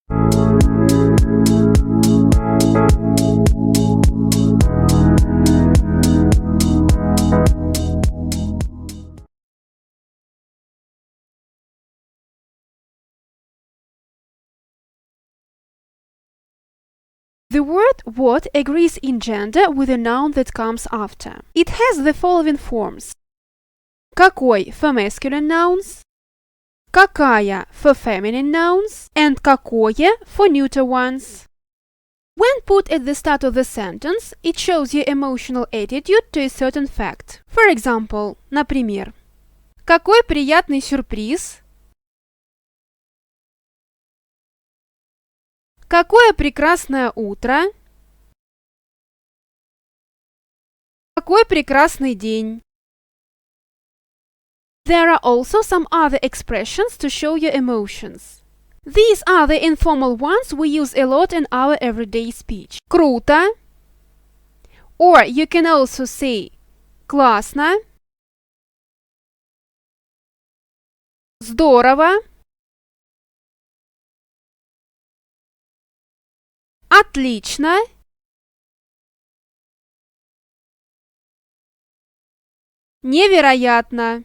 The word what agrees in gender with the noun that comes after. It has the following forms. Какой for masculine nouns, какая for feminine nouns, and какое for neuter ones. When put at the start of the sentence, it shows your emotional attitude to a certain fact. For example, например, какой приятный сюрприз, какое прекрасное утро, какой прекрасный день. There are also some other expressions to show your emotions. These are the informal ones we use a lot in our everyday speech. Круто, or you can also say классно, здорово, отлично, невероятно.